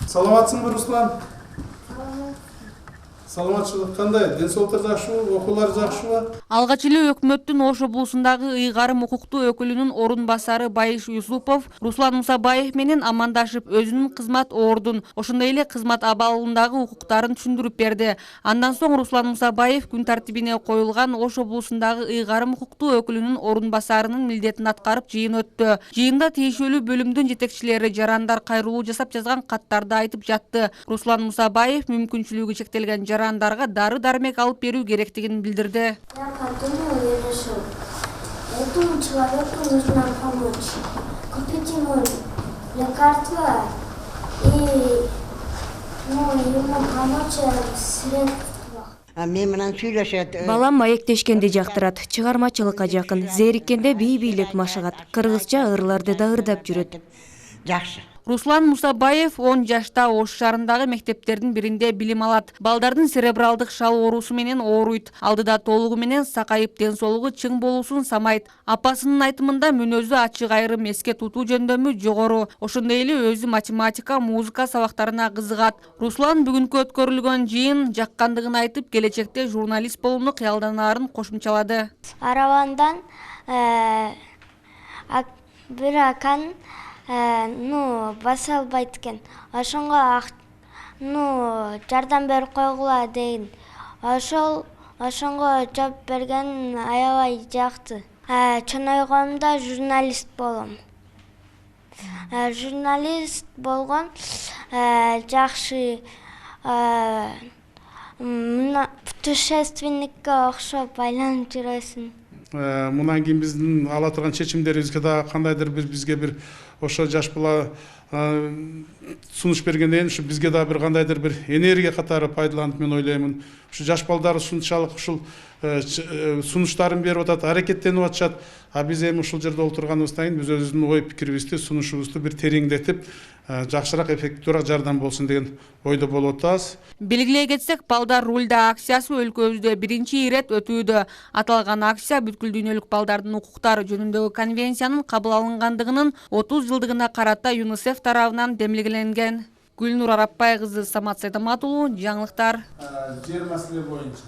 Саламатсыңбы, Руслан? Саламатчылык кандай? Ден соолуктар жакшыбы, окуулар жакшыбы? Алгач эле өкмөттүн Ош облусундагы ыйгарым укуктуу өкүлүнүн орун басары Байыш Юсупов Руслан Мусабаев менен амандашып, өзүнүн кызмат ордун, ошондой эле кызмат абалындагы укуктарын түшүндүрүп берди. Андан соң Руслан Мусабаев күн тартибине коюлган Ош облусундагы ыйгарым укуктуу өкүлүнүн орун басарынын милдетин аткарып жыйын өттү. Жыйында тиешелүү бөлүмдүн жетекчилери жарандар кайрылуу жасап жазган каттарды айтып жатты. Руслан Мусабаев мүмкүнчүлүгү чектелген жарандарга дары-дармек алып берүү керектигин билдирди. Подумал и решил, этому человеку нужно помочь. Купить ему лекарства и ему помочь в средствах. Балам маектешкенди жактырат, чыгармачылыкка жакын, зээриккенде бий-бийлеп машыгат, кыргызча ырларды да ырдап жүрөт. Жакшы. Руслан Мусабаев 10 жашта Ош шаарындагы мектептердин биринде билим алат. Балдардын церебралдык шал оорусу менен ооруйт. Алдыда толугу менен сакайып, ден соолугу чың болуусун самайт. Апасынын айтымында мүнөзү ачык айрым, эске тутуу жөндөмү жогору. Ошондой эле өзү математика, музыка сабактарына кызыгат. Руслан бүгүнкү өткөрүлгөн жыйын жаккандыгын айтып, келечекте журналист болууну кыялданаарын кошумчалады. Аравандан бир акан баса албайт экен. Ошонго жардам берип койгула дейин. Ошонго жооп берген аябай жакты. Чоңойгондо журналист болом. Журналист болгон жакшы путешественникке окшоп айланып жүрөсүң. Мындан кийин биздин ала турган чечимдерибизге дагы кандайдыр бизге бир ошо жаш бала сунуш бергенден ушу бизге дагы бир кандайдыр бир энергия катары пайдаланып мен ойлоймун. Ушу жаш балдар ушунчалык ушул сунуштарын берип атат, аракеттенип атышат. А биз эми ушул жерде отурганыбыздан кийин биз өзүбүздүн ой пикирибизди, сунушубузду бир тереңдетип, жакшыраак эффективдүүрөөк жардам болсун деген ойдо болуп атабыз. Белгилей кетсек, балдар рульда акциясы өлкөбүздө биринчи ирет өтүүдө. Аталган акция бүткүл дүйнөлүк балдардын укуктары жөнүндөгү конвенциянын кабыл алынгандыгынын 30 жылдыгына карата ЮНИСЕФ тарабынан демилгеленген. Гүлнур Арапбай кызы, Самат Сайдамат уулу, жаңылыктар. Жер маселе боюнча.